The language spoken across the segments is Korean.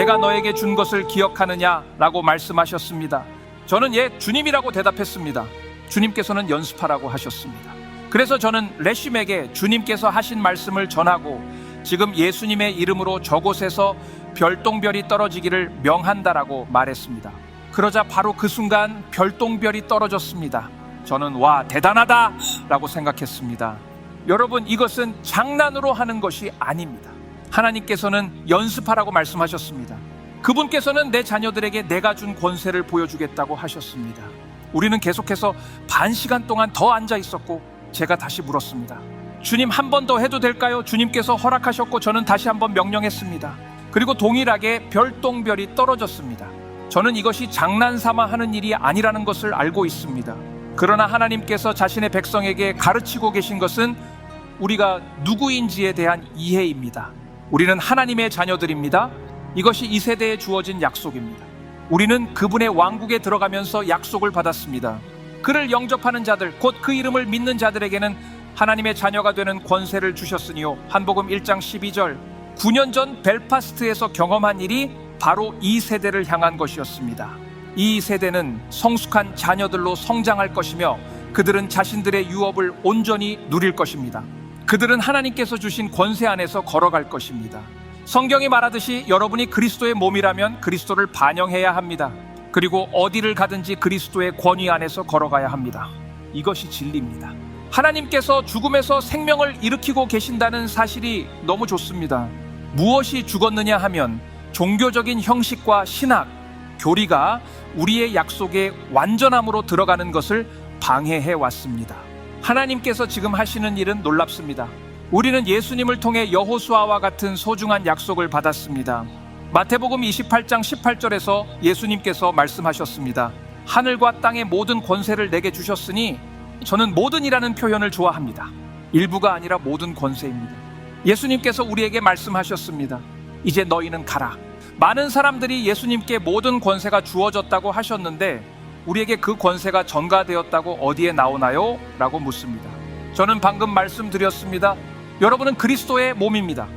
내가 너에게 준 것을 기억하느냐 라고 말씀하셨습니다. 저는 예, 주님이라고 대답했습니다. 주님께서는 연습하라고 하셨습니다. 그래서 저는 레심에게 주님께서 하신 말씀을 전하고 지금 예수님의 이름으로 저곳에서 별똥별이 떨어지기를 명한다라고 말했습니다. 그러자 바로 그 순간 별똥별이 떨어졌습니다. 저는 와, 대단하다 라고 생각했습니다. 여러분, 이것은 장난으로 하는 것이 아닙니다. 하나님께서는 연습하라고 말씀하셨습니다. 그분께서는 내 자녀들에게 내가 준 권세를 보여주겠다고 하셨습니다. 우리는 계속해서 반 시간 동안 더 앉아 있었고 제가 다시 물었습니다. 주님, 한 번 더 해도 될까요? 주님께서 허락하셨고 저는 다시 한번 명령했습니다. 그리고 동일하게 별똥별이 떨어졌습니다. 저는 이것이 장난삼아 하는 일이 아니라는 것을 알고 있습니다. 그러나 하나님께서 자신의 백성에게 가르치고 계신 것은 우리가 누구인지에 대한 이해입니다. 우리는 하나님의 자녀들입니다. 이것이 이 세대에 주어진 약속입니다. 우리는 그분의 왕국에 들어가면서 약속을 받았습니다. 그를 영접하는 자들, 곧 그 이름을 믿는 자들에게는 하나님의 자녀가 되는 권세를 주셨으니요. 한복음 1장 12절, 9년 전 벨파스트에서 경험한 일이 바로 이 세대를 향한 것이었습니다. 이 세대는 성숙한 자녀들로 성장할 것이며 그들은 자신들의 유업을 온전히 누릴 것입니다. 그들은 하나님께서 주신 권세 안에서 걸어갈 것입니다. 성경이 말하듯이 여러분이 그리스도의 몸이라면 그리스도를 반영해야 합니다. 그리고 어디를 가든지 그리스도의 권위 안에서 걸어가야 합니다. 이것이 진리입니다. 하나님께서 죽음에서 생명을 일으키고 계신다는 사실이 너무 좋습니다. 무엇이 죽었느냐 하면 종교적인 형식과 신학, 교리가 우리의 약속의 완전함으로 들어가는 것을 방해해 왔습니다. 하나님께서 지금 하시는 일은 놀랍습니다. 우리는 예수님을 통해 여호수아와 같은 소중한 약속을 받았습니다. 마태복음 28장 18절에서 예수님께서 말씀하셨습니다. 하늘과 땅의 모든 권세를 내게 주셨으니, 저는 모든이라는 표현을 좋아합니다. 일부가 아니라 모든 권세입니다. 예수님께서 우리에게 말씀하셨습니다. 이제 너희는 가라. 많은 사람들이 예수님께 모든 권세가 주어졌다고 하셨는데 우리에게 그 권세가 전가되었다고 어디에 나오나요? 라고 묻습니다. 저는 방금 말씀드렸습니다. 여러분은 그리스도의 몸입니다.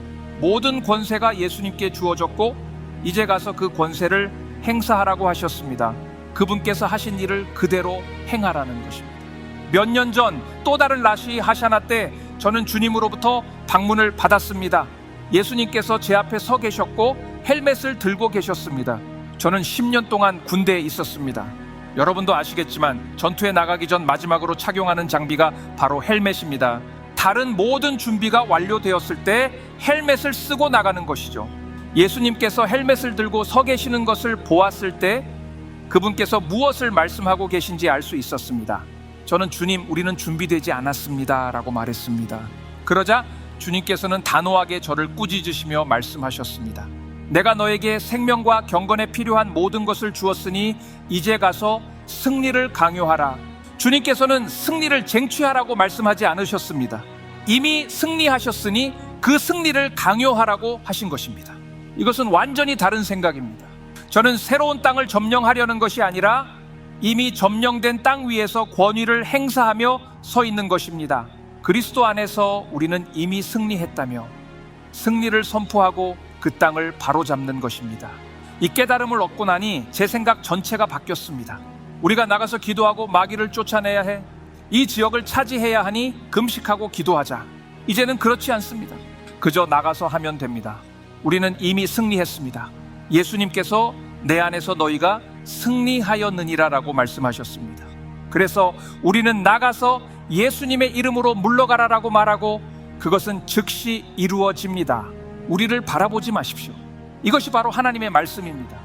모든 권세가 예수님께 주어졌고 이제 가서 그 권세를 행사하라고 하셨습니다. 그분께서 하신 일을 그대로 행하라는 것입니다. 몇 년 전 또 다른 라시 하샤나 때 저는 주님으로부터 방문을 받았습니다. 예수님께서 제 앞에 서 계셨고 헬멧을 들고 계셨습니다. 저는 10년 동안 군대에 있었습니다. 여러분도 아시겠지만 전투에 나가기 전 마지막으로 착용하는 장비가 바로 헬멧입니다. 다른 모든 준비가 완료되었을 때 헬멧을 쓰고 나가는 것이죠. 예수님께서 헬멧을 들고 서 계시는 것을 보았을 때 그분께서 무엇을 말씀하고 계신지 알 수 있었습니다. 저는 주님, 우리는 준비되지 않았습니다 라고 말했습니다. 그러자 주님께서는 단호하게 저를 꾸짖으시며 말씀하셨습니다. 내가 너에게 생명과 경건에 필요한 모든 것을 주었으니 이제 가서 승리를 강요하라. 주님께서는 승리를 쟁취하라고 말씀하지 않으셨습니다. 이미 승리하셨으니 그 승리를 강요하라고 하신 것입니다. 이것은 완전히 다른 생각입니다. 저는 새로운 땅을 점령하려는 것이 아니라 이미 점령된 땅 위에서 권위를 행사하며 서 있는 것입니다. 그리스도 안에서 우리는 이미 승리했다며 승리를 선포하고 그 땅을 바로잡는 것입니다. 이 깨달음을 얻고 나니 제 생각 전체가 바뀌었습니다. 우리가 나가서 기도하고 마귀를 쫓아내야 해. 이 지역을 차지해야 하니 금식하고 기도하자. 이제는 그렇지 않습니다. 그저 나가서 하면 됩니다. 우리는 이미 승리했습니다. 예수님께서 내 안에서 너희가 승리하였느니라 라고 말씀하셨습니다. 그래서 우리는 나가서 예수님의 이름으로 물러가라라고 말하고 그것은 즉시 이루어집니다. 우리를 바라보지 마십시오. 이것이 바로 하나님의 말씀입니다.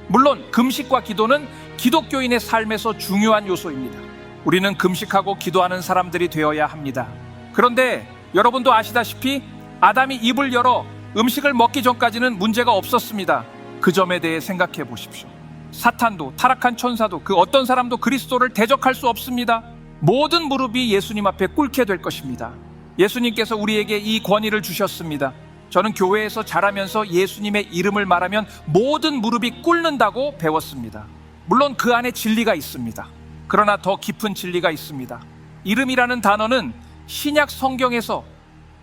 물론 금식과 기도는 기독교인의 삶에서 중요한 요소입니다. 우리는 금식하고 기도하는 사람들이 되어야 합니다. 그런데 여러분도 아시다시피 아담이 입을 열어 음식을 먹기 전까지는 문제가 없었습니다. 그 점에 대해 생각해 보십시오. 사탄도, 타락한 천사도, 그 어떤 사람도 그리스도를 대적할 수 없습니다. 모든 무릎이 예수님 앞에 꿇게 될 것입니다. 예수님께서 우리에게 이 권위를 주셨습니다. 저는 교회에서 자라면서 예수님의 이름을 말하면 모든 무릎이 꿇는다고 배웠습니다. 물론 그 안에 진리가 있습니다. 그러나 더 깊은 진리가 있습니다. 이름이라는 단어는 신약 성경에서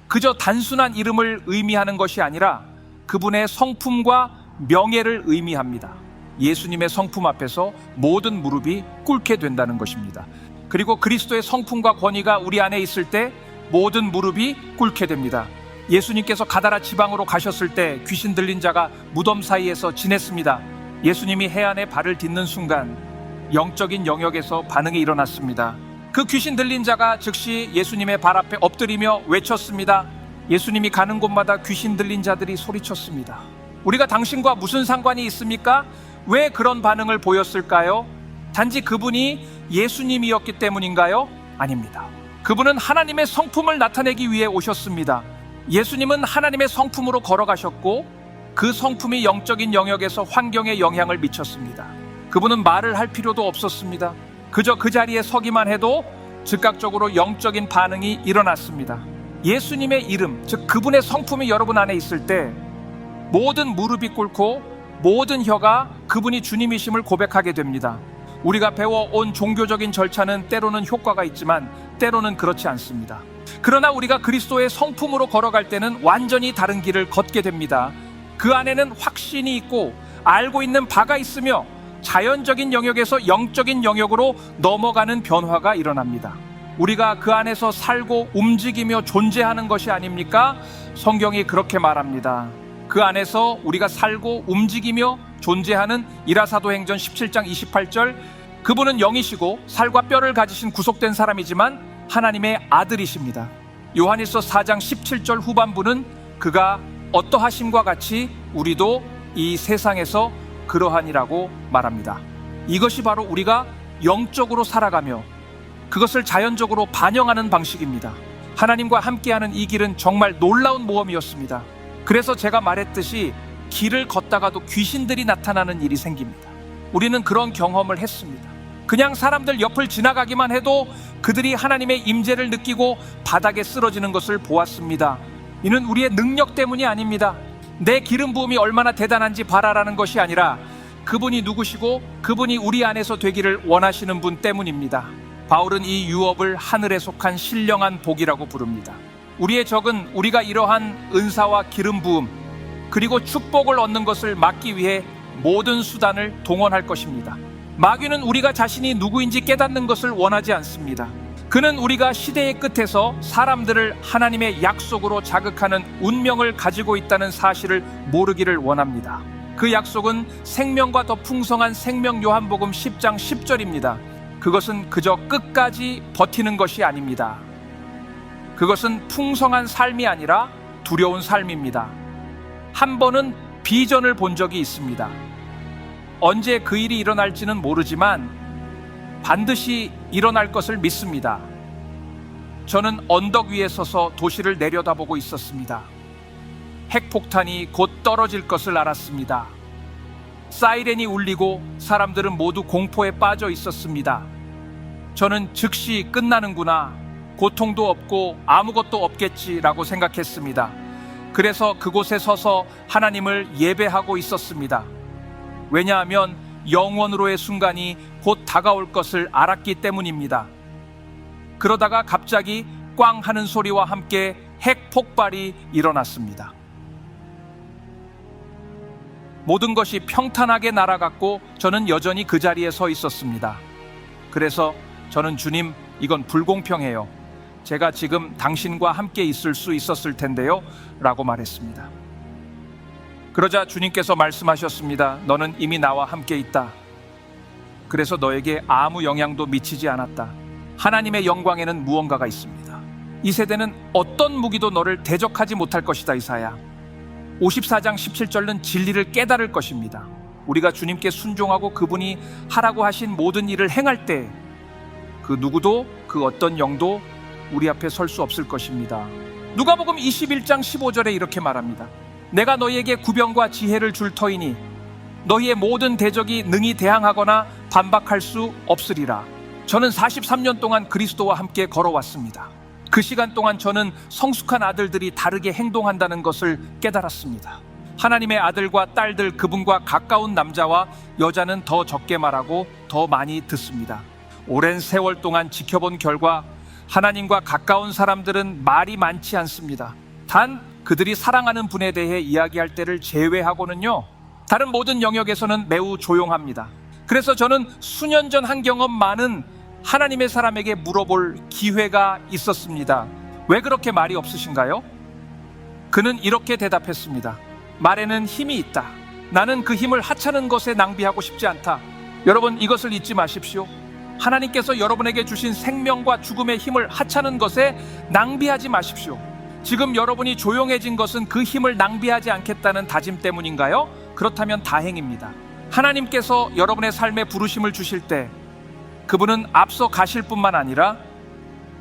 그저 단순한 이름을 의미하는 것이 아니라 그분의 성품과 명예를 의미합니다. 예수님의 성품 앞에서 모든 무릎이 꿇게 된다는 것입니다. 그리고 그리스도의 성품과 권위가 우리 안에 있을 때 모든 무릎이 꿇게 됩니다. 예수님께서 가다라 지방으로 가셨을 때 귀신 들린 자가 무덤 사이에서 지냈습니다. 예수님이 해안에 발을 딛는 순간 영적인 영역에서 반응이 일어났습니다. 그 귀신 들린 자가 즉시 예수님의 발 앞에 엎드리며 외쳤습니다. 예수님이 가는 곳마다 귀신 들린 자들이 소리쳤습니다. 우리가 당신과 무슨 상관이 있습니까? 왜 그런 반응을 보였을까요? 단지 그분이 예수님이었기 때문인가요? 아닙니다. 그분은 하나님의 성품을 나타내기 위해 오셨습니다. 예수님은 하나님의 성품으로 걸어가셨고 그 성품이 영적인 영역에서 환경에 영향을 미쳤습니다. 그분은 말을 할 필요도 없었습니다. 그저 그 자리에 서기만 해도 즉각적으로 영적인 반응이 일어났습니다. 예수님의 이름, 즉 그분의 성품이 여러분 안에 있을 때 모든 무릎이 꿇고 모든 혀가 그분이 주님이심을 고백하게 됩니다. 우리가 배워온 종교적인 절차는 때로는 효과가 있지만 때로는 그렇지 않습니다. 그러나 우리가 그리스도의 성품으로 걸어갈 때는 완전히 다른 길을 걷게 됩니다. 그 안에는 확신이 있고 알고 있는 바가 있으며 자연적인 영역에서 영적인 영역으로 넘어가는 변화가 일어납니다. 우리가 그 안에서 살고 움직이며 존재하는 것이 아닙니까? 성경이 그렇게 말합니다. 그 안에서 우리가 살고 움직이며 존재하는 이라사도행전 17장 28절, 그분은 영이시고 살과 뼈를 가지신 구속된 사람이지만 하나님의 아들이십니다. 요한일서 4장 17절 후반부는 그가 어떠하심과 같이 우리도 이 세상에서 그러하니라고 말합니다. 이것이 바로 우리가 영적으로 살아가며 그것을 자연적으로 반영하는 방식입니다. 하나님과 함께하는 이 길은 정말 놀라운 모험이었습니다. 그래서 제가 말했듯이 길을 걷다가도 귀신들이 나타나는 일이 생깁니다. 우리는 그런 경험을 했습니다. 그냥 사람들 옆을 지나가기만 해도 그들이 하나님의 임재를 느끼고 바닥에 쓰러지는 것을 보았습니다. 이는 우리의 능력 때문이 아닙니다. 내 기름 부음이 얼마나 대단한지 바라라는 것이 아니라 그분이 누구시고 그분이 우리 안에서 되기를 원하시는 분 때문입니다. 바울은 이 유업을 하늘에 속한 신령한 복이라고 부릅니다. 우리의 적은 우리가 이러한 은사와 기름 부음 그리고 축복을 얻는 것을 막기 위해 모든 수단을 동원할 것입니다. 마귀는 우리가 자신이 누구인지 깨닫는 것을 원하지 않습니다. 그는 우리가 시대의 끝에서 사람들을 하나님의 약속으로 자극하는 운명을 가지고 있다는 사실을 모르기를 원합니다. 그 약속은 생명과 더 풍성한 생명 요한복음 10장 10절입니다. 그것은 그저 끝까지 버티는 것이 아닙니다. 그것은 풍성한 삶이 아니라 두려운 삶입니다. 한 번은 비전을 본 적이 있습니다. 언제 그 일이 일어날지는 모르지만 반드시 일어날 것을 믿습니다. 저는 언덕 위에 서서 도시를 내려다보고 있었습니다. 핵폭탄이 곧 떨어질 것을 알았습니다. 사이렌이 울리고 사람들은 모두 공포에 빠져 있었습니다. 저는 즉시 끝나는구나, 고통도 없고 아무것도 없겠지라고 생각했습니다. 그래서 그곳에 서서 하나님을 예배하고 있었습니다. 왜냐하면 영원으로의 순간이 곧 다가올 것을 알았기 때문입니다. 그러다가 갑자기 꽝 하는 소리와 함께 핵 폭발이 일어났습니다. 모든 것이 평탄하게 날아갔고 저는 여전히 그 자리에 서 있었습니다. 그래서 저는 주님, 이건 불공평해요. 제가 지금 당신과 함께 있을 수 있었을 텐데요 라고 말했습니다. 그러자 주님께서 말씀하셨습니다. 너는 이미 나와 함께 있다. 그래서 너에게 아무 영향도 미치지 않았다. 하나님의 영광에는 무언가가 있습니다. 이 세대는 어떤 무기도 너를 대적하지 못할 것이다. 이사야 54장 17절은 진리를 깨달을 것입니다. 우리가 주님께 순종하고 그분이 하라고 하신 모든 일을 행할 때 그 누구도 그 어떤 영도 우리 앞에 설 수 없을 것입니다. 누가복음 21장 15절에 이렇게 말합니다. 내가 너희에게 구변과 지혜를 줄 터이니 너희의 모든 대적이 능히 대항하거나 반박할 수 없으리라. 저는 43년 동안 그리스도와 함께 걸어왔습니다. 그 시간 동안 저는 성숙한 아들들이 다르게 행동한다는 것을 깨달았습니다. 하나님의 아들과 딸들, 그분과 가까운 남자와 여자는 더 적게 말하고 더 많이 듣습니다. 오랜 세월 동안 지켜본 결과 하나님과 가까운 사람들은 말이 많지 않습니다. 단 그들이 사랑하는 분에 대해 이야기할 때를 제외하고는요, 다른 모든 영역에서는 매우 조용합니다. 그래서 저는 수년 전 한 경험 많은 하나님의 사람에게 물어볼 기회가 있었습니다. 왜 그렇게 말이 없으신가요? 그는 이렇게 대답했습니다. 말에는 힘이 있다. 나는 그 힘을 하찮은 것에 낭비하고 싶지 않다. 여러분, 이것을 잊지 마십시오. 하나님께서 여러분에게 주신 생명과 죽음의 힘을 하찮은 것에 낭비하지 마십시오. 지금 여러분이 조용해진 것은 그 힘을 낭비하지 않겠다는 다짐 때문인가요? 그렇다면 다행입니다. 하나님께서 여러분의 삶에 부르심을 주실 때 그분은 앞서 가실 뿐만 아니라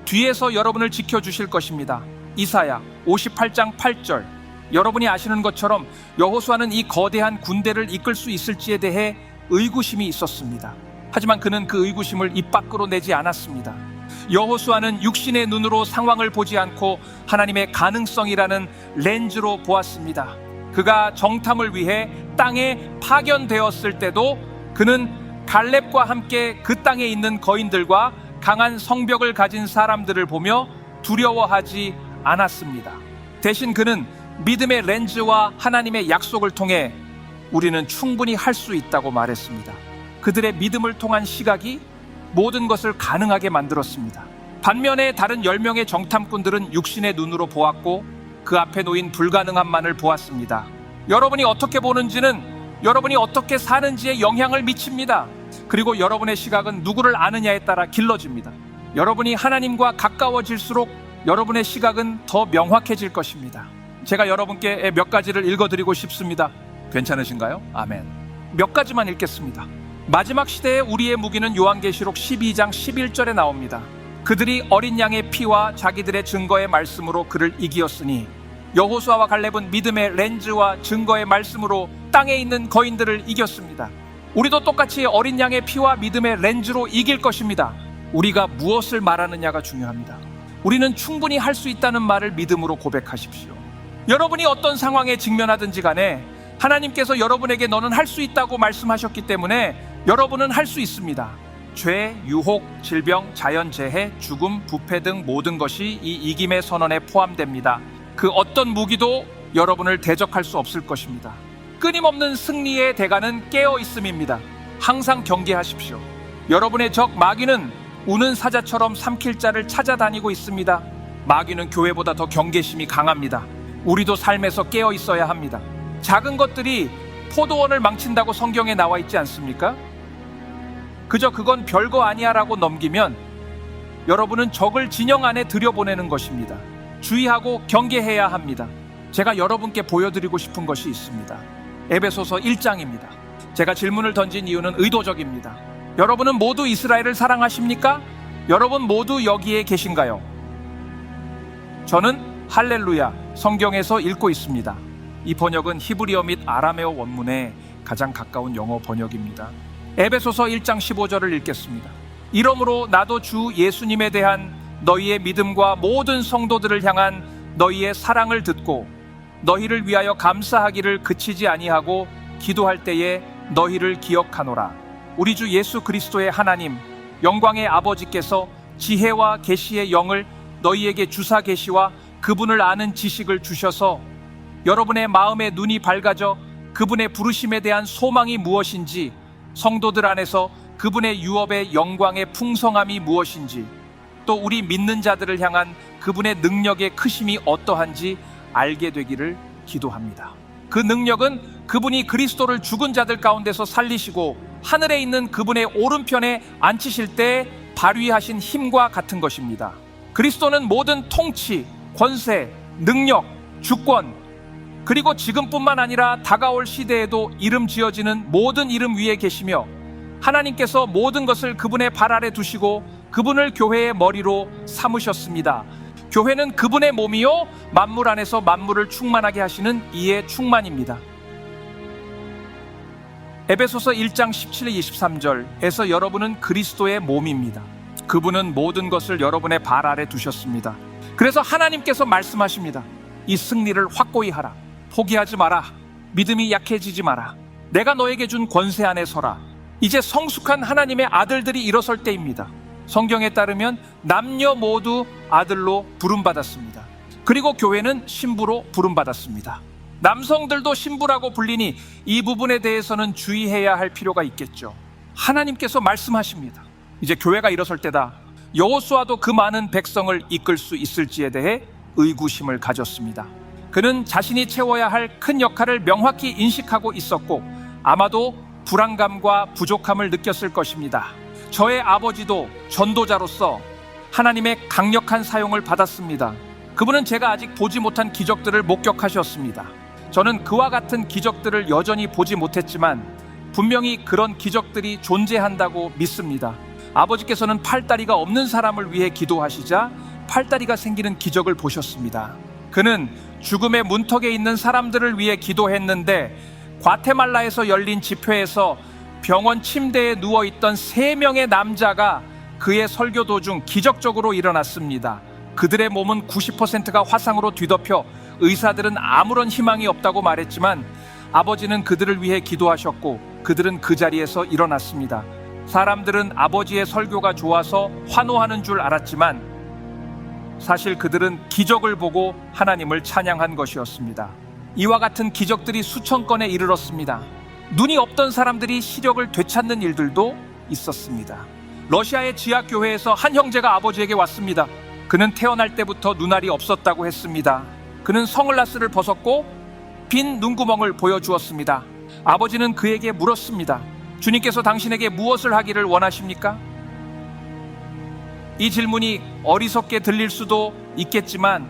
뒤에서 여러분을 지켜주실 것입니다. 이사야 58장 8절, 여러분이 아시는 것처럼 여호수아는 이 거대한 군대를 이끌 수 있을지에 대해 의구심이 있었습니다. 하지만 그는 그 의구심을 입 밖으로 내지 않았습니다. 여호수아는 육신의 눈으로 상황을 보지 않고 하나님의 가능성이라는 렌즈로 보았습니다. 그가 정탐을 위해 땅에 파견되었을 때도 그는 갈렙과 함께 그 땅에 있는 거인들과 강한 성벽을 가진 사람들을 보며 두려워하지 않았습니다. 대신 그는 믿음의 렌즈와 하나님의 약속을 통해 우리는 충분히 할 수 있다고 말했습니다. 그들의 믿음을 통한 시각이 모든 것을 가능하게 만들었습니다. 반면에 다른 10명의 정탐꾼들은 육신의 눈으로 보았고 그 앞에 놓인 불가능함만을 보았습니다. 여러분이 어떻게 보는지는 여러분이 어떻게 사는지에 영향을 미칩니다. 그리고 여러분의 시각은 누구를 아느냐에 따라 길러집니다. 여러분이 하나님과 가까워질수록 여러분의 시각은 더 명확해질 것입니다. 제가 여러분께 몇 가지를 읽어드리고 싶습니다. 괜찮으신가요? 아멘. 몇 가지만 읽겠습니다. 마지막 시대의 우리의 무기는 요한계시록 12장 11절에 나옵니다. 그들이 어린 양의 피와 자기들의 증거의 말씀으로 그를 이기었으니 여호수아와 갈렙은 믿음의 렌즈와 증거의 말씀으로 땅에 있는 거인들을 이겼습니다. 우리도 똑같이 어린 양의 피와 믿음의 렌즈로 이길 것입니다. 우리가 무엇을 말하느냐가 중요합니다. 우리는 충분히 할 수 있다는 말을 믿음으로 고백하십시오. 여러분이 어떤 상황에 직면하든지 간에 하나님께서 여러분에게 너는 할 수 있다고 말씀하셨기 때문에 여러분은 할 수 있습니다. 죄, 유혹, 질병, 자연재해, 죽음, 부패 등 모든 것이 이 이김의 선언에 포함됩니다. 그 어떤 무기도 여러분을 대적할 수 없을 것입니다. 끊임없는 승리의 대가는 깨어 있음입니다. 항상 경계하십시오. 여러분의 적 마귀는 우는 사자처럼 삼킬 자를 찾아다니고 있습니다. 마귀는 교회보다 더 경계심이 강합니다. 우리도 삶에서 깨어 있어야 합니다. 작은 것들이 포도원을 망친다고 성경에 나와 있지 않습니까? 그저 그건 별거 아니야 라고 넘기면 여러분은 적을 진영 안에 들여보내는 것입니다. 주의하고 경계해야 합니다. 제가 여러분께 보여드리고 싶은 것이 있습니다. 에베소서 1장입니다. 제가 질문을 던진 이유는 의도적입니다. 여러분은 모두 이스라엘을 사랑하십니까? 여러분 모두 여기에 계신가요? 저는 할렐루야 성경에서 읽고 있습니다. 이 번역은 히브리어 및 아람에어 원문에 가장 가까운 영어 번역입니다. 에베소서 1장 15절을 읽겠습니다. 이러므로 나도 주 예수님에 대한 너희의 믿음과 모든 성도들을 향한 너희의 사랑을 듣고 너희를 위하여 감사하기를 그치지 아니하고 기도할 때에 너희를 기억하노라. 우리 주 예수 그리스도의 하나님 영광의 아버지께서 지혜와 계시의 영을 너희에게 주사 계시와 그분을 아는 지식을 주셔서 여러분의 마음의 눈이 밝아져 그분의 부르심에 대한 소망이 무엇인지, 성도들 안에서 그분의 유업의 영광의 풍성함이 무엇인지, 또 우리 믿는 자들을 향한 그분의 능력의 크심이 어떠한지 알게 되기를 기도합니다. 그 능력은 그분이 그리스도를 죽은 자들 가운데서 살리시고 하늘에 있는 그분의 오른편에 앉히실 때 발휘하신 힘과 같은 것입니다. 그리스도는 모든 통치, 권세, 능력, 주권, 그리고 지금뿐만 아니라 다가올 시대에도 이름 지어지는 모든 이름 위에 계시며 하나님께서 모든 것을 그분의 발 아래 두시고 그분을 교회의 머리로 삼으셨습니다. 교회는 그분의 몸이요 만물 안에서 만물을 충만하게 하시는 이의 충만입니다. 에베소서 1장 17-23절에서 여러분은 그리스도의 몸입니다. 그분은 모든 것을 여러분의 발 아래 두셨습니다. 그래서 하나님께서 말씀하십니다. 이 승리를 확고히 하라. 포기하지 마라. 믿음이 약해지지 마라. 내가 너에게 준 권세 안에 서라. 이제 성숙한 하나님의 아들들이 일어설 때입니다. 성경에 따르면 남녀 모두 아들로 부름받았습니다. 그리고 교회는 신부로 부름받았습니다. 남성들도 신부라고 불리니 이 부분에 대해서는 주의해야 할 필요가 있겠죠. 하나님께서 말씀하십니다. 이제 교회가 일어설 때다. 여호수아도 그 많은 백성을 이끌 수 있을지에 대해 의구심을 가졌습니다. 그는 자신이 채워야 할 큰 역할을 명확히 인식하고 있었고 아마도 불안감과 부족함을 느꼈을 것입니다. 저의 아버지도 전도자로서 하나님의 강력한 사용을 받았습니다. 그분은 제가 아직 보지 못한 기적들을 목격하셨습니다. 저는 그와 같은 기적들을 여전히 보지 못했지만 분명히 그런 기적들이 존재한다고 믿습니다. 아버지께서는 팔다리가 없는 사람을 위해 기도하시자 팔다리가 생기는 기적을 보셨습니다. 그는 죽음의 문턱에 있는 사람들을 위해 기도했는데 과테말라에서 열린 집회에서 병원 침대에 누워있던 3명의 남자가 그의 설교 도중 기적적으로 일어났습니다. 그들의 몸은 90%가 화상으로 뒤덮여 의사들은 아무런 희망이 없다고 말했지만 아버지는 그들을 위해 기도하셨고 그들은 그 자리에서 일어났습니다. 사람들은 아버지의 설교가 좋아서 환호하는 줄 알았지만 사실 그들은 기적을 보고 하나님을 찬양한 것이었습니다. 이와 같은 기적들이 수천 건에 이르렀습니다. 눈이 없던 사람들이 시력을 되찾는 일들도 있었습니다. 러시아의 지하교회에서 한 형제가 아버지에게 왔습니다. 그는 태어날 때부터 눈알이 없었다고 했습니다. 그는 선글라스를 벗었고 빈 눈구멍을 보여주었습니다. 아버지는 그에게 물었습니다. 주님께서 당신에게 무엇을 하기를 원하십니까? 이 질문이 어리석게 들릴 수도 있겠지만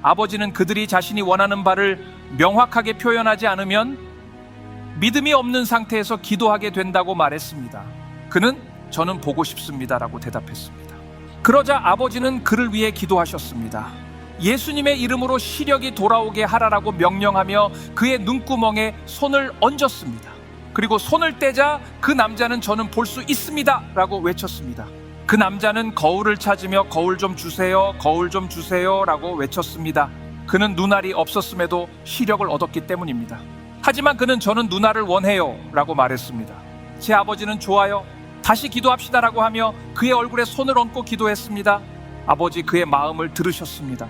아버지는 그들이 자신이 원하는 바를 명확하게 표현하지 않으면 믿음이 없는 상태에서 기도하게 된다고 말했습니다. 그는 저는 보고 싶습니다라고 대답했습니다. 그러자 아버지는 그를 위해 기도하셨습니다. 예수님의 이름으로 시력이 돌아오게 하라라고 명령하며 그의 눈구멍에 손을 얹었습니다. 그리고 손을 떼자 그 남자는 저는 볼 수 있습니다 라고 외쳤습니다. 그 남자는 거울을 찾으며 거울 좀 주세요, 거울 좀 주세요 라고 외쳤습니다. 그는 눈알이 없었음에도 시력을 얻었기 때문입니다. 하지만 그는 저는 눈알을 원해요 라고 말했습니다. 제 아버지는 좋아요, 다시 기도합시다 라고 하며 그의 얼굴에 손을 얹고 기도했습니다. 아버지 그의 마음을 들으셨습니다.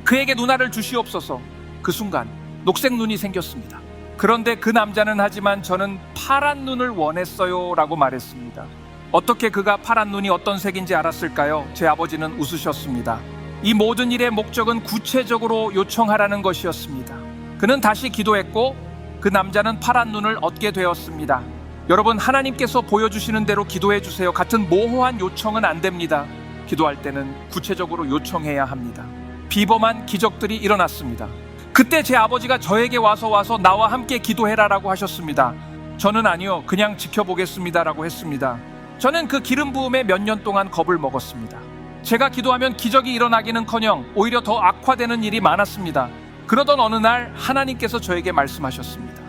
그에게 눈알을 주시옵소서. 그 순간 녹색 눈이 생겼습니다. 그런데 그 남자는 하지만 저는 파란 눈을 원했어요 라고 말했습니다. 어떻게 그가 파란 눈이 어떤 색인지 알았을까요? 제 아버지는 웃으셨습니다. 이 모든 일의 목적은 구체적으로 요청하라는 것이었습니다. 그는 다시 기도했고 그 남자는 파란 눈을 얻게 되었습니다. 여러분, 하나님께서 보여주시는 대로 기도해 주세요 같은 모호한 요청은 안 됩니다. 기도할 때는 구체적으로 요청해야 합니다. 비범한 기적들이 일어났습니다. 그때 제 아버지가 저에게 와서 나와 함께 기도해라라고 하셨습니다. 저는 아니요, 그냥 지켜보겠습니다라고 했습니다. 저는 그 기름 부음에 몇 년 동안 겁을 먹었습니다. 제가 기도하면 기적이 일어나기는커녕 오히려 더 악화되는 일이 많았습니다. 그러던 어느 날 하나님께서 저에게 말씀하셨습니다.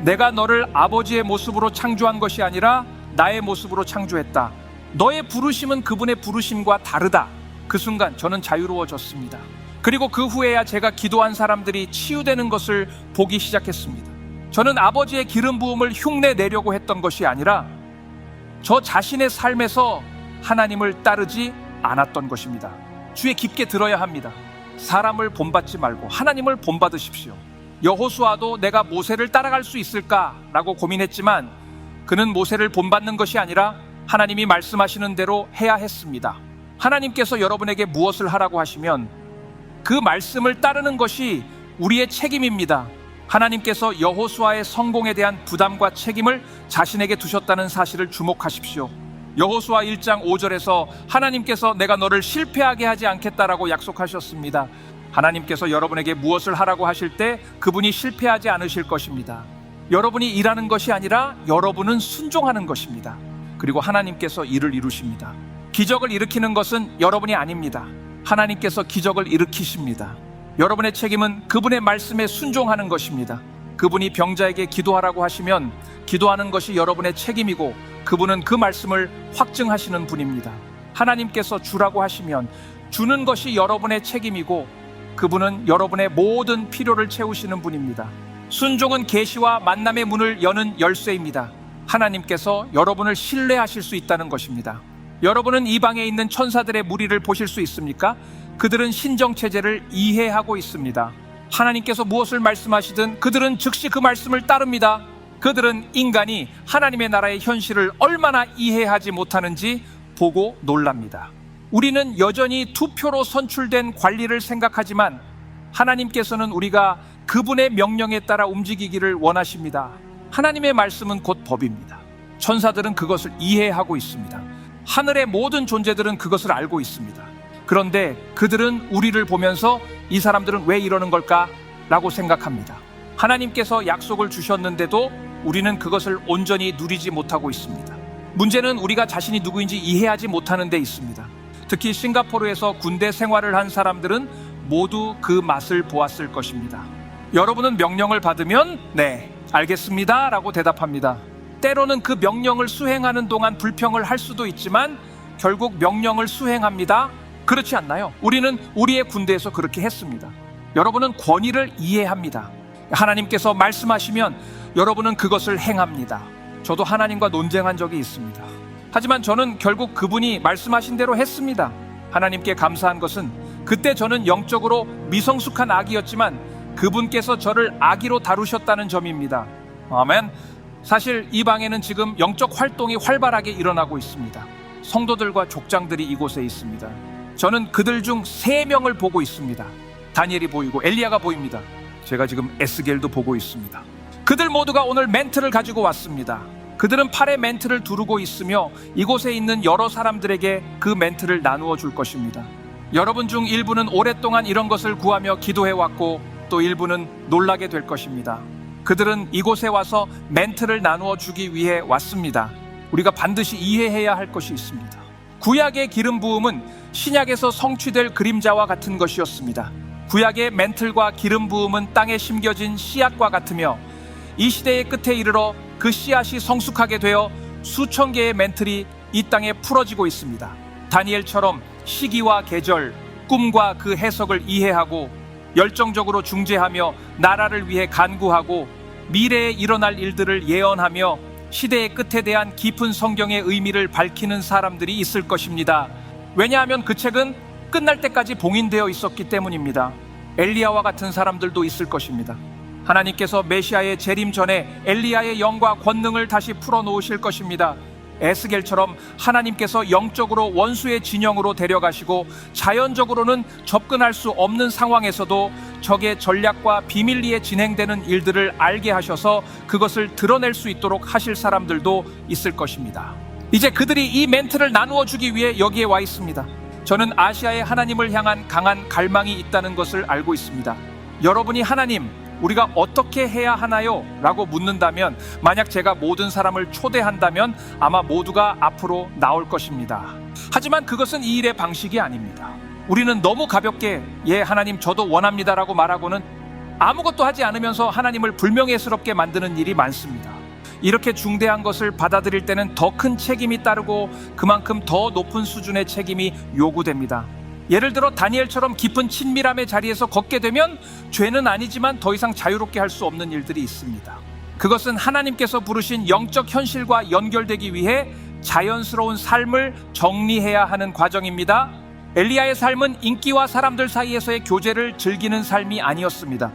내가 너를 아버지의 모습으로 창조한 것이 아니라 나의 모습으로 창조했다. 너의 부르심은 그분의 부르심과 다르다. 그 순간 저는 자유로워졌습니다. 그리고 그 후에야 제가 기도한 사람들이 치유되는 것을 보기 시작했습니다. 저는 아버지의 기름 부음을 흉내 내려고 했던 것이 아니라 저 자신의 삶에서 하나님을 따르지 않았던 것입니다. 주의 깊게 들어야 합니다. 사람을 본받지 말고 하나님을 본받으십시오. 여호수아도 내가 모세를 따라갈 수 있을까라고 고민했지만 그는 모세를 본받는 것이 아니라 하나님이 말씀하시는 대로 해야 했습니다. 하나님께서 여러분에게 무엇을 하라고 하시면 그 말씀을 따르는 것이 우리의 책임입니다. 하나님께서 여호수아의 성공에 대한 부담과 책임을 자신에게 두셨다는 사실을 주목하십시오. 여호수아 1장 5절에서 하나님께서 내가 너를 실패하게 하지 않겠다라고 약속하셨습니다. 하나님께서 여러분에게 무엇을 하라고 하실 때 그분이 실패하지 않으실 것입니다. 여러분이 일하는 것이 아니라 여러분은 순종하는 것입니다. 그리고 하나님께서 일을 이루십니다. 기적을 일으키는 것은 여러분이 아닙니다. 하나님께서 기적을 일으키십니다. 여러분의 책임은 그분의 말씀에 순종하는 것입니다. 그분이 병자에게 기도하라고 하시면 기도하는 것이 여러분의 책임이고 그분은 그 말씀을 확증하시는 분입니다. 하나님께서 주라고 하시면 주는 것이 여러분의 책임이고 그분은 여러분의 모든 필요를 채우시는 분입니다. 순종은 계시와 만남의 문을 여는 열쇠입니다. 하나님께서 여러분을 신뢰하실 수 있다는 것입니다. 여러분은 이 방에 있는 천사들의 무리를 보실 수 있습니까? 그들은 신정체제를 이해하고 있습니다. 하나님께서 무엇을 말씀하시든 그들은 즉시 그 말씀을 따릅니다. 그들은 인간이 하나님의 나라의 현실을 얼마나 이해하지 못하는지 보고 놀랍니다. 우리는 여전히 투표로 선출된 관리를 생각하지만 하나님께서는 우리가 그분의 명령에 따라 움직이기를 원하십니다. 하나님의 말씀은 곧 법입니다. 천사들은 그것을 이해하고 있습니다. 하늘의 모든 존재들은 그것을 알고 있습니다. 그런데 그들은 우리를 보면서 이 사람들은 왜 이러는 걸까? 라고 생각합니다. 하나님께서 약속을 주셨는데도 우리는 그것을 온전히 누리지 못하고 있습니다. 문제는 우리가 자신이 누구인지 이해하지 못하는 데 있습니다. 특히 싱가포르에서 군대 생활을 한 사람들은 모두 그 맛을 보았을 것입니다. 여러분은 명령을 받으면 네, 알겠습니다 라고 대답합니다. 때로는 그 명령을 수행하는 동안 불평을 할 수도 있지만 결국 명령을 수행합니다. 그렇지 않나요? 우리는 우리의 군대에서 그렇게 했습니다. 여러분은 권위를 이해합니다. 하나님께서 말씀하시면 여러분은 그것을 행합니다. 저도 하나님과 논쟁한 적이 있습니다. 하지만 저는 결국 그분이 말씀하신 대로 했습니다. 하나님께 감사한 것은 그때 저는 영적으로 미성숙한 아기였지만 그분께서 저를 아기로 다루셨다는 점입니다. 아멘. 사실 이 방에는 지금 영적 활동이 활발하게 일어나고 있습니다. 성도들과 족장들이 이곳에 있습니다. 저는 그들 중 3명을 보고 있습니다. 다니엘이 보이고 엘리야가 보입니다. 제가 지금 에스겔도 보고 있습니다. 그들 모두가 오늘 멘트를 가지고 왔습니다. 그들은 팔에 멘트를 두르고 있으며 이곳에 있는 여러 사람들에게 그 멘트를 나누어 줄 것입니다. 여러분 중 일부는 오랫동안 이런 것을 구하며 기도해왔고 또 일부는 놀라게 될 것입니다. 그들은 이곳에 와서 멘트를 나누어 주기 위해 왔습니다. 우리가 반드시 이해해야 할 것이 있습니다. 구약의 기름 부음은 신약에서 성취될 그림자와 같은 것이었습니다. 구약의 멘틀과 기름 부음은 땅에 심겨진 씨앗과 같으며 이 시대의 끝에 이르러 그 씨앗이 성숙하게 되어 수천 개의 멘틀이 이 땅에 풀어지고 있습니다. 다니엘처럼 시기와 계절, 꿈과 그 해석을 이해하고 열정적으로 중재하며 나라를 위해 간구하고 미래에 일어날 일들을 예언하며 시대의 끝에 대한 깊은 성경의 의미를 밝히는 사람들이 있을 것입니다. 왜냐하면 그 책은 끝날 때까지 봉인되어 있었기 때문입니다. 엘리야와 같은 사람들도 있을 것입니다. 하나님께서 메시아의 재림 전에 엘리야의 영과 권능을 다시 풀어놓으실 것입니다. 에스겔처럼 하나님께서 영적으로 원수의 진영으로 데려가시고 자연적으로는 접근할 수 없는 상황에서도 적의 전략과 비밀리에 진행되는 일들을 알게 하셔서 그것을 드러낼 수 있도록 하실 사람들도 있을 것입니다. 이제 그들이 이 멘트를 나누어 주기 위해 여기에 와 있습니다. 저는 아시아의 하나님을 향한 강한 갈망이 있다는 것을 알고 있습니다. 여러분이 하나님, 우리가 어떻게 해야 하나요? 라고 묻는다면 만약 제가 모든 사람을 초대한다면 아마 모두가 앞으로 나올 것입니다. 하지만 그것은 이 일의 방식이 아닙니다. 우리는 너무 가볍게 예 하나님 저도 원합니다 라고 말하고는 아무것도 하지 않으면서 하나님을 불명예스럽게 만드는 일이 많습니다. 이렇게 중대한 것을 받아들일 때는 더 큰 책임이 따르고 그만큼 더 높은 수준의 책임이 요구됩니다. 예를 들어 다니엘처럼 깊은 친밀함의 자리에서 걷게 되면 죄는 아니지만 더 이상 자유롭게 할 수 없는 일들이 있습니다. 그것은 하나님께서 부르신 영적 현실과 연결되기 위해 자연스러운 삶을 정리해야 하는 과정입니다. 엘리야의 삶은 인기와 사람들 사이에서의 교제를 즐기는 삶이 아니었습니다.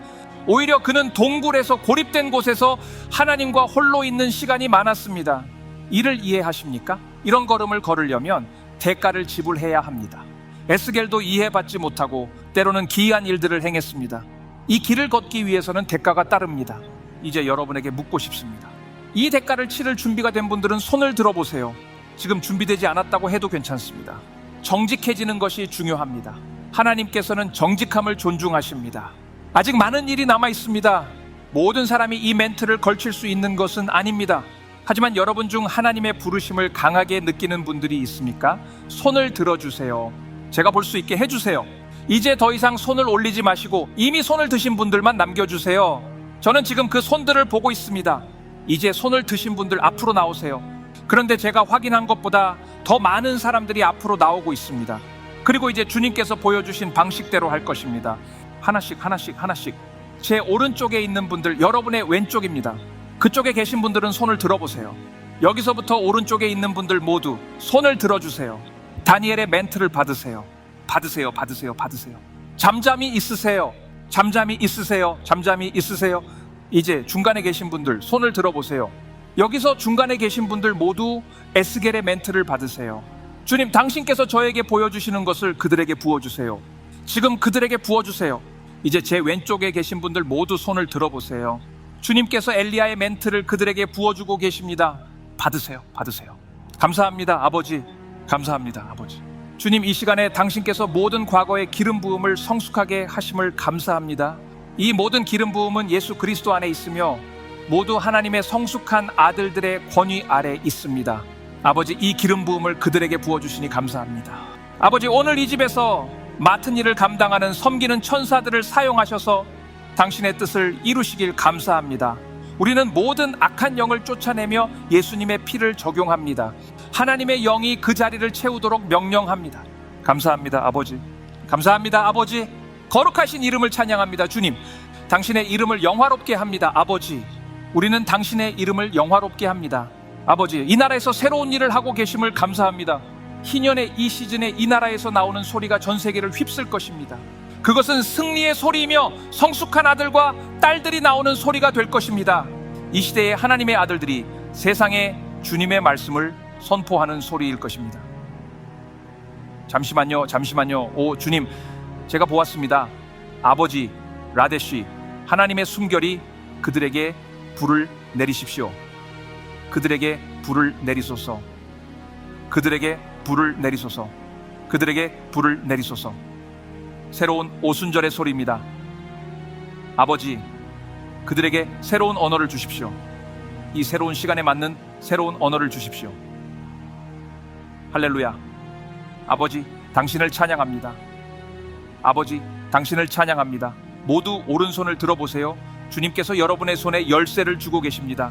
오히려 그는 동굴에서 고립된 곳에서 하나님과 홀로 있는 시간이 많았습니다. 이를 이해하십니까? 이런 걸음을 걸으려면 대가를 지불해야 합니다. 에스겔도 이해받지 못하고 때로는 기이한 일들을 행했습니다. 이 길을 걷기 위해서는 대가가 따릅니다. 이제 여러분에게 묻고 싶습니다. 이 대가를 치를 준비가 된 분들은 손을 들어보세요. 지금 준비되지 않았다고 해도 괜찮습니다. 정직해지는 것이 중요합니다. 하나님께서는 정직함을 존중하십니다. 아직 많은 일이 남아 있습니다. 모든 사람이 이 멘트를 걸칠 수 있는 것은 아닙니다. 하지만 여러분 중 하나님의 부르심을 강하게 느끼는 분들이 있습니까? 손을 들어주세요. 제가 볼 수 있게 해주세요. 이제 더 이상 손을 올리지 마시고 이미 손을 드신 분들만 남겨주세요. 저는 지금 그 손들을 보고 있습니다. 이제 손을 드신 분들 앞으로 나오세요. 그런데 제가 확인한 것보다 더 많은 사람들이 앞으로 나오고 있습니다. 그리고 이제 주님께서 보여주신 방식대로 할 것입니다. 하나씩 제 오른쪽에 있는 분들, 여러분의 왼쪽입니다. 그쪽에 계신 분들은 손을 들어보세요. 여기서부터 오른쪽에 있는 분들 모두 손을 들어주세요. 다니엘의 멘트를 받으세요. 받으세요. 잠잠히 있으세요. 잠잠히 있으세요. 잠잠히 있으세요. 이제 중간에 계신 분들 손을 들어보세요. 여기서 중간에 계신 분들 모두 에스겔의 멘트를 받으세요. 주님, 당신께서 저에게 보여주시는 것을 그들에게 부어주세요. 지금 그들에게 부어주세요. 이제 제 왼쪽에 계신 분들 모두 손을 들어보세요. 주님께서 엘리야의 멘트를 그들에게 부어주고 계십니다. 받으세요. 받으세요. 감사합니다, 아버지. 감사합니다, 아버지. 주님, 이 시간에 당신께서 모든 과거의 기름 부음을 성숙하게 하심을 감사합니다. 이 모든 기름 부음은 예수 그리스도 안에 있으며 모두 하나님의 성숙한 아들들의 권위 아래 있습니다. 아버지, 이 기름 부음을 그들에게 부어주시니 감사합니다. 아버지, 오늘 이 집에서 맡은 일을 감당하는 섬기는 천사들을 사용하셔서 당신의 뜻을 이루시길 감사합니다. 우리는 모든 악한 영을 쫓아내며 예수님의 피를 적용합니다. 하나님의 영이 그 자리를 채우도록 명령합니다. 감사합니다, 아버지. 감사합니다, 아버지. 거룩하신 이름을 찬양합니다. 주님, 당신의 이름을 영화롭게 합니다. 아버지, 우리는 당신의 이름을 영화롭게 합니다. 아버지, 이 나라에서 새로운 일을 하고 계심을 감사합니다. 희년의 이 시즌에 이 나라에서 나오는 소리가 전 세계를 휩쓸 것입니다. 그것은 승리의 소리이며 성숙한 아들과 딸들이 나오는 소리가 될 것입니다. 이 시대의 하나님의 아들들이 세상에 주님의 말씀을 선포하는 소리일 것입니다. 잠시만요. 오 주님, 제가 보았습니다. 아버지 라데시, 하나님의 숨결이 그들에게 불을 내리십시오. 그들에게 불을 내리소서. 그들에게 불을 내리소서. 그들에게 불을 내리소서. 새로운 오순절의 소리입니다. 아버지, 그들에게 새로운 언어를 주십시오. 이 새로운 시간에 맞는 새로운 언어를 주십시오. 할렐루야. 아버지, 당신을 찬양합니다. 아버지, 당신을 찬양합니다. 모두 오른손을 들어보세요. 주님께서 여러분의 손에 열쇠를 주고 계십니다.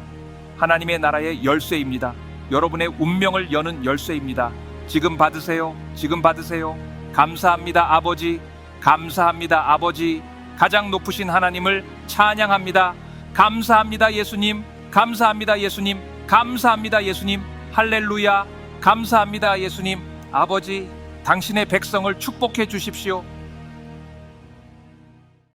하나님의 나라의 열쇠입니다. 여러분의 운명을 여는 열쇠입니다. 지금 받으세요. 지금 받으세요. 감사합니다, 아버지. 감사합니다, 아버지. 가장 높으신 하나님을 찬양합니다. 감사합니다, 예수님. 감사합니다, 예수님. 감사합니다, 예수님. 할렐루야. 감사합니다, 예수님. 아버지, 당신의 백성을 축복해 주십시오.